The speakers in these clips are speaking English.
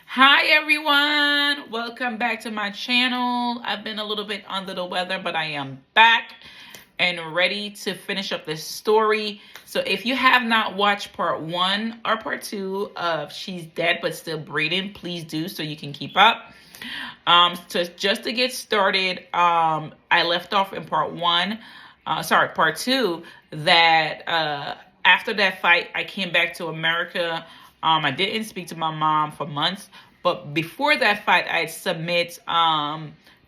Hi everyone, welcome back to my channel. I've been a little bit under the weather, but I am back and ready to finish up this story. So if you have not watched part 1 or part 2 of She's Dead But Still Breathing, please do so you can keep up. So just to get started, I left off in part 2, that after that fight, I came back to America. I didn't speak to my mom for months, but before that fight, I submit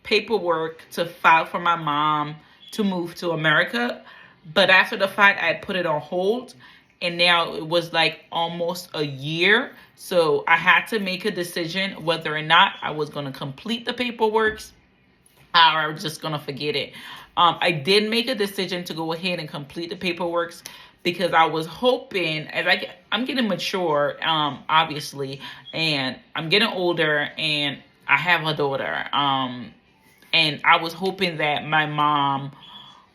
paperwork to file for my mom to move to America. But after the fight, I put it on hold, and now it was like almost a year. So I had to make a decision whether or not I was going to complete the paperwork or I was just going to forget it. I did make a decision to go ahead and complete the paperwork because I was hoping, I'm getting mature, obviously, and I'm getting older, and I have a daughter, and I was hoping that my mom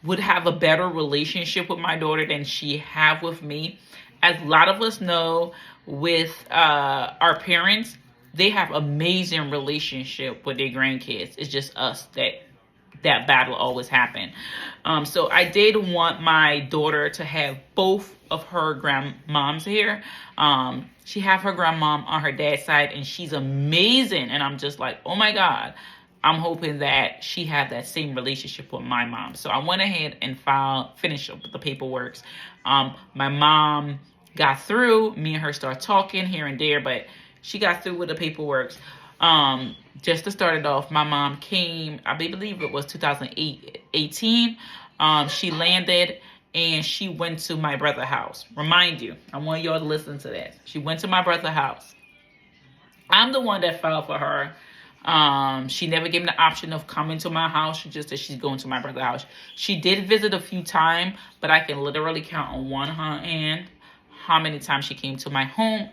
would have a better relationship with my daughter than she have with me. As a lot of us know, with our parents, they have amazing relationship with their grandkids. It's just us that battle always happen. So I did want my daughter to have both of her grandmoms here. She have her grandmom on her dad's side, and she's amazing. And I'm just like, oh my God, I'm hoping that she had that same relationship with my mom. So I went ahead and finished up the paperwork. My mom got through. Me and her started talking here and there, but she got through with the paperwork. Just to start it off, my mom came, I believe it was 2018. She landed and she went to my brother's house. Remind you, I want y'all to listen to this. She went to my brother's house. I'm the one that filed for her. She never gave me the option of coming to my house. She just said she's going to my brother's house. She did visit a few times, but I can literally count on one hand how many times she came to my home.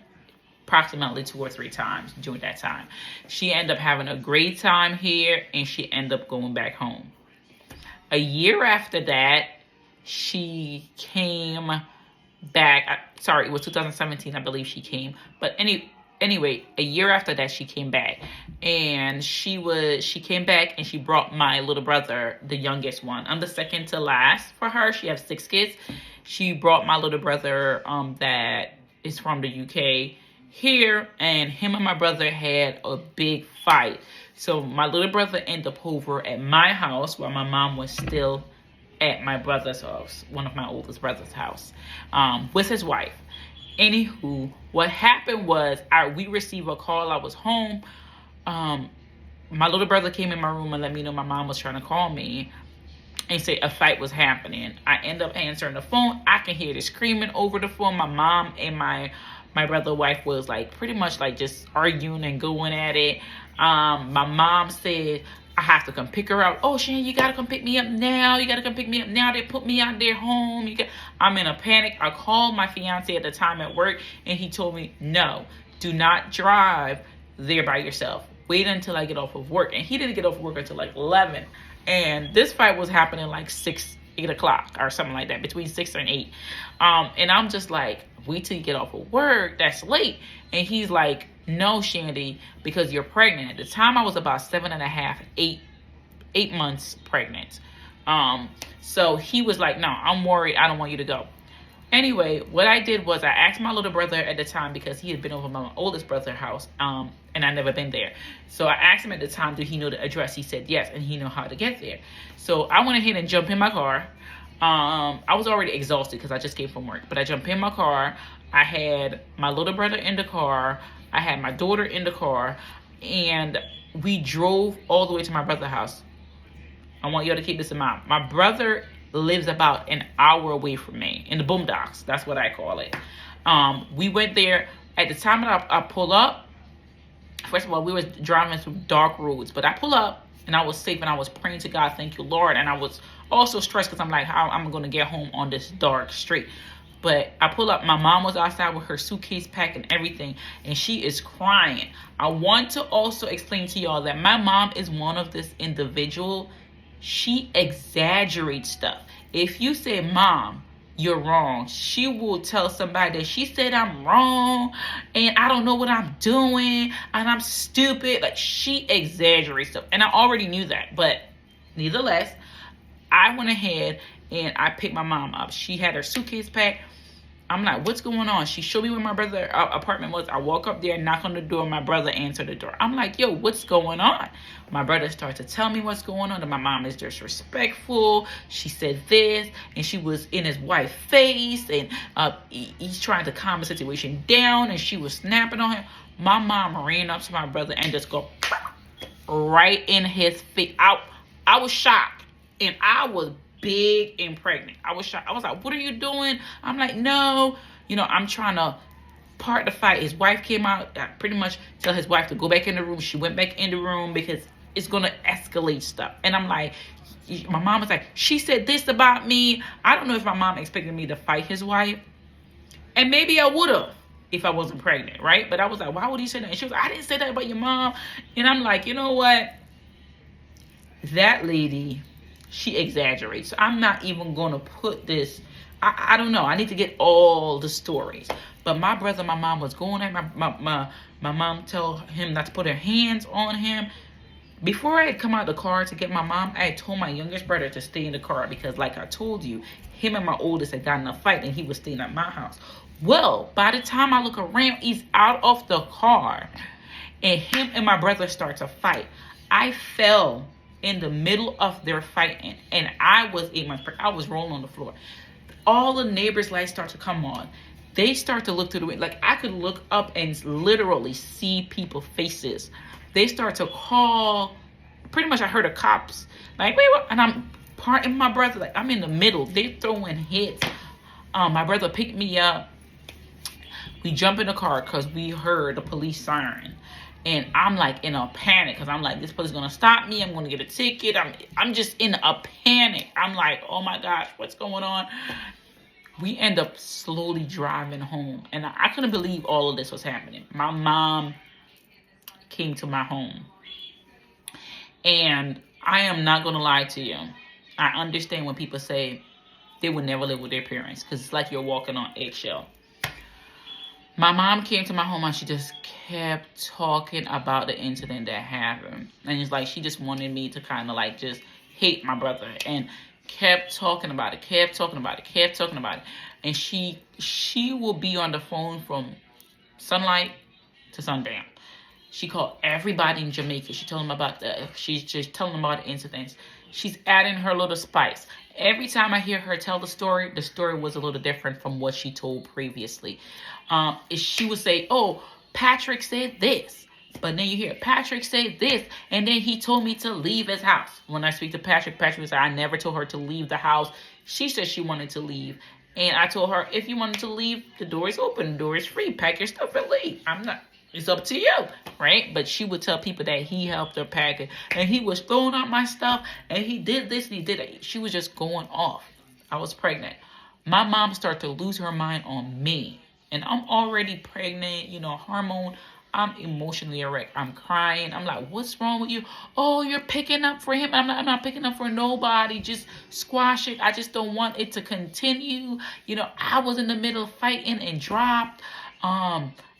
Approximately 2 or 3 times during that time. She ended up having a great time here, and she ended up going back home. A year after that, she came back. Sorry, it was 2017, I believe she came. But anyway, a year after that, she came back, and she came back and she brought my little brother, the youngest one. I'm the second to last for her. She has 6 kids. She brought my little brother that is from the UK here, and him and my brother had a big fight. So my little brother ended up over at my house while my mom was still at my brother's house, one of my oldest brother's house, with his wife. Anywho, what happened was we received a call. I was home. My little brother came in my room and let me know my mom was trying to call me and say a fight was happening. I end up answering the phone. I can hear the screaming over the phone. My mom and my brother's wife was like pretty much like just arguing and going at it. My mom said, I have to come pick her up. Oh, Shane, you gotta come pick me up now. You gotta come pick me up now. They put me out their home. I'm in a panic. I called my fiance at the time at work, and he told me, no, do not drive there by yourself. Wait until I get off of work. And he didn't get off of work until like 11. And this fight was happening like 8 o'clock or something like that, between 6 and 8. And I'm just like, wait till you get off of work. That's late. And he's like, no, Shandy, because you're pregnant. At the time, I was about 8 months pregnant. So he was like, no, I'm worried. I don't want you to go. Anyway, what I did was I asked my little brother at the time, because he had been over my oldest brother's house, and I'd never been there. So I asked him at the time, did he know the address? He said yes, and he knew how to get there. So I went ahead and jumped in my car. I was already exhausted because I just came from work, but I jumped in my car. I had my little brother in the car. I had my daughter in the car, and we drove all the way to my brother's house. I want y'all to keep this in mind. My brother lives about an hour away from me in the boondocks. That's what I call it. We went there. At the time that I pull up, first of all, we were driving through dark roads, but I pull up and I was safe, and I was praying to God, thank you, Lord. And I was also stressed because I'm like, how am I going to get home on this dark street? But I pull up, my mom was outside with her suitcase packed and everything, and she is crying. I want to also explain to y'all that my mom is one of this individual. She exaggerates stuff. If you say, Mom, you're wrong. She will tell somebody that she said I'm wrong and I don't know what I'm doing and I'm stupid. Like, she exaggerates stuff. And I already knew that. But nevertheless, I went ahead and I picked my mom up. She had her suitcase packed. I'm like, what's going on? She showed me where my brother's apartment was. I walk up there, knock on the door. My brother answered the door. I'm like, yo, what's going on? My brother started to tell me what's going on. And my mom is disrespectful. She said this, and she was in his wife's face, and he's trying to calm the situation down, and she was snapping on him. My mom ran up to my brother and just go right in his face. I was shocked, and I was big and pregnant. I was shocked. I was like, what are you doing? I'm like, no, I'm trying to part the fight. His wife came out, pretty much tell his wife to go back in the room. She went back in the room because it's going to escalate stuff. And I'm like, my mom was like, she said this about me. I don't know if my mom expected me to fight his wife. And maybe I would have if I wasn't pregnant, right? But I was like, why would he say that? And she was like, I didn't say that about your mom. And I'm like, you know what? That lady, she exaggerates. I'm not even going to put this. I don't know. I need to get all the stories. But my brother and my mom was going at my mom told him not to put her hands on him. Before I had come out of the car to get my mom, I had told my youngest brother to stay in the car because, like I told you, him and my oldest had gotten in a fight and he was staying at my house. Well, by the time I look around, he's out of the car and him and my brother start to fight. I fell in the middle of their fighting, and I was 8 months pregnant. I was rolling on the floor. All the neighbors' lights start to come on. They start to look to the window. Like, I could look up and literally see people's faces. They start to call. Pretty much I heard the cops. Like, wait, what? And I'm parting my brother. Like, I'm in the middle. They throwing hits. My brother picked me up. We jump in the car because we heard the police siren. And I'm like in a panic because I'm like, this police is going to stop me. I'm going to get a ticket. I'm just in a panic. I'm like, oh my gosh, what's going on? We end up slowly driving home. And I couldn't believe all of this was happening. My mom came to my home. And I am not going to lie to you. I understand when people say they would never live with their parents because it's like you're walking on eggshell. My mom came to my home and she just kept talking about the incident that happened. And it's like she just wanted me to kind of like just hate my brother and kept talking about it. And she will be on the phone from sunlight to sundown. She called everybody in Jamaica. She's just telling them about the incidents. She's adding her little spice. Every time I hear her tell the story was a little different from what she told previously. She would say, oh, Patrick said this. But then you hear Patrick say this. And then he told me to leave his house. When I speak to Patrick would say, I never told her to leave the house. She said she wanted to leave. And I told her, if you wanted to leave, the door is open. The door is free. Pack your stuff and leave. It's up to you, right? But she would tell people that he helped her pack it. And he was throwing out my stuff. And he did this and he did that. She was just going off. I was pregnant. My mom started to lose her mind on me. And I'm already pregnant, hormone. I'm emotionally wrecked. I'm crying. I'm like, what's wrong with you? Oh, you're picking up for him. I'm not picking up for nobody. Just squash it. I just don't want it to continue. I was in the middle of fighting and dropped.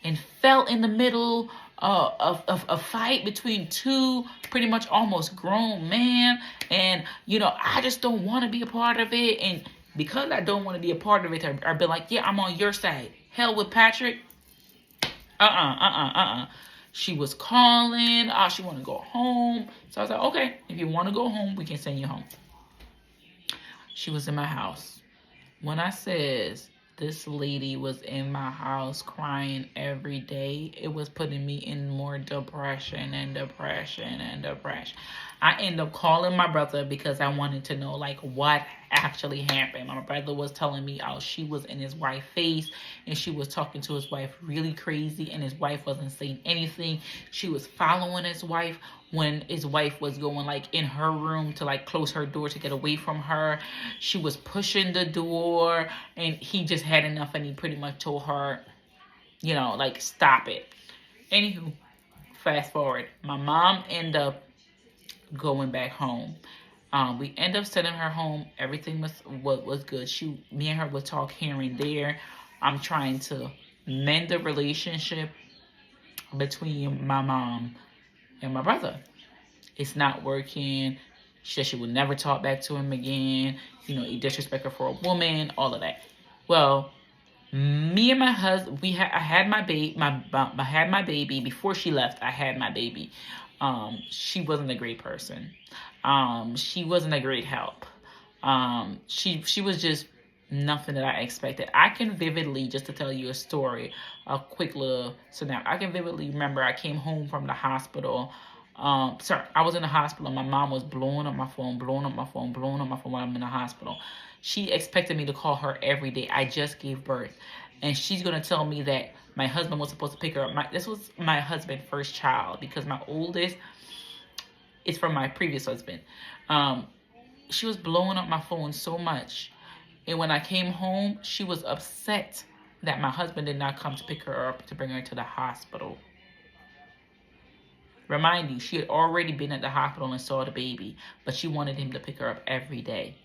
And fell in the middle of a fight between two pretty much almost grown men. And, I just don't want to be a part of it. And because I don't want to be a part of it, I've been like, yeah, I'm on your side. Hell with Patrick. She was calling. She want to go home. So I was like, okay, if you want to go home, we can send you home. She was in my house. When I says this lady was in my house crying every day, it was putting me in more depression. I ended up calling my brother because I wanted to know like what actually happened. My brother was telling me she was in his wife's face and she was talking to his wife really crazy and his wife wasn't saying anything. She was following his wife when his wife was going like in her room to like close her door to get away from her. She was pushing the door and he just had enough and he pretty much told her, like stop it. Anywho, fast forward. My mom ended up going back home. We end up sending her home. Everything was good. Me and her would talk here and there. I'm trying to mend the relationship between my mom and my brother. It's not working. She said she would never talk back to him again. You know, he disrespect her for a woman, all of that. Well, me and my husband, I had my baby. I had my baby before she left. I had my baby. She wasn't a great person. She wasn't a great help. She was just nothing that I expected. I can vividly, just to tell you a story, a quick little scenario. I can vividly remember I came home from the hospital. I was in the hospital. My mom was blowing up my phone while I'm in the hospital. She expected me to call her every day. I just gave birth. And she's going to tell me that my husband was supposed to pick her up. This was my husband's first child, because my oldest is from my previous husband. She was blowing up my phone so much. And when I came home, she was upset that my husband did not come to pick her up to bring her to the hospital. Remind you, she had already been at the hospital and saw the baby, but she wanted him to pick her up every day.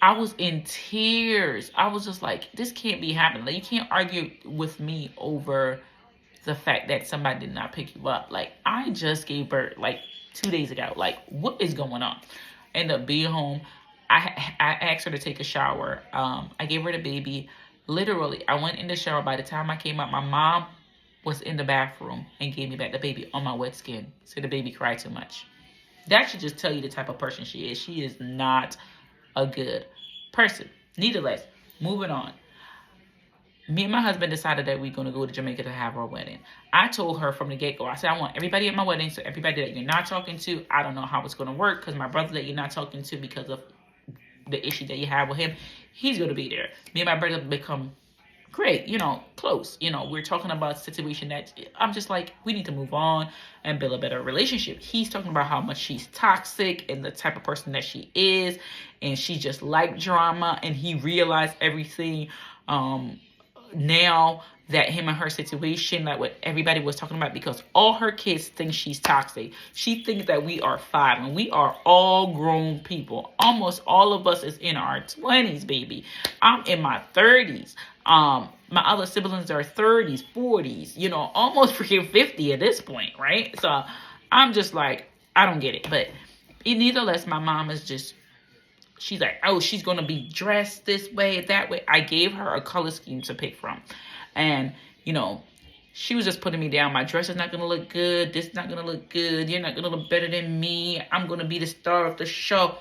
I was in tears. I was just like, this can't be happening. Like, you can't argue with me over the fact that somebody did not pick you up. Like, I just gave birth like 2 days ago. Like, what is going on? Ended up being home. I asked her to take a shower. I gave her the baby. Literally, I went in the shower. By the time I came out, my mom was in the bathroom and gave me back the baby on my wet skin. So the baby cried too much. That should just tell you the type of person she is. She is not a good person. Nevertheless, moving on. Me and my husband decided that we're going to go to Jamaica to have our wedding. I told her from the get-go, I said, I want everybody at my wedding. So everybody that you're not talking to, I don't know how it's going to work, because my brother that you're not talking to because of the issue that you have with him, he's going to be there. Me and my brother become great, close. We're talking about a situation that I'm just like, we need to move on and build a better relationship. He's talking about how much she's toxic and the type of person that she is, and she just like drama, and he realized everything now that him and her situation, like what everybody was talking about, because all her kids think she's toxic. She thinks that we are 5, and we are all grown people. Almost all of us is in our 20s, baby. I'm in my 30s. My other siblings are 30s, 40s, almost freaking 50 at this point, right? So I'm just like, I don't get it. But nevertheless, my mom is just, she's like, oh, she's going to be dressed this way, that way. I gave her a color scheme to pick from. And, she was just putting me down. My dress is not going to look good. This is not going to look good. You're not going to look better than me. I'm going to be the star of the show.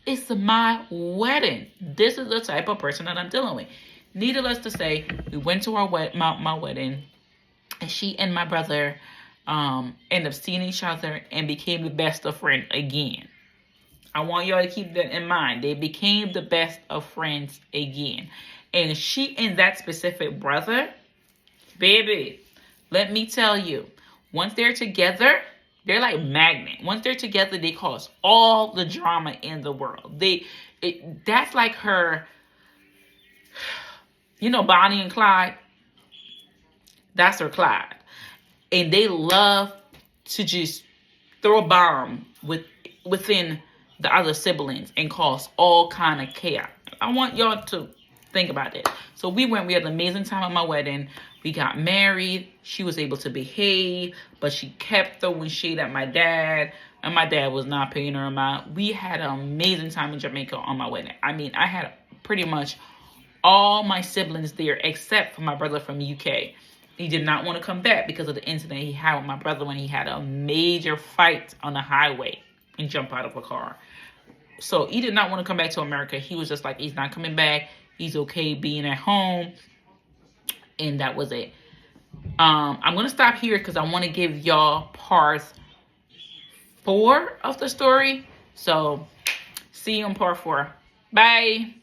It's my wedding. This is the type of person that I'm dealing with. Needless to say, we went to my wedding, and she and my brother ended up seeing each other and became the best of friends again. I want y'all to keep that in mind. They became the best of friends again. And she and that specific brother, baby, let me tell you, once they're together, they're like magnet. Once they're together, they cause all the drama in the world. That's like her, Bonnie and Clyde. That's her Clyde. And they love to just throw a bomb within the other siblings and cause all kind of chaos. I want y'all to think about it. So we had an amazing time at my wedding. We got married. She was able to behave, but she kept throwing shade at my dad, and my dad was not paying her amount. We had an amazing time in Jamaica on my wedding. I mean, I had pretty much all my siblings there except for my brother from UK. He did not want to come back because of the incident he had with my brother when he had a major fight on the highway and jump out of a car. So he did not want to come back to America. He was just like, he's not coming back. He's okay being at home. And that was it. I'm going to stop here because I want to give y'all part 4 of the story. So see you in part 4. Bye.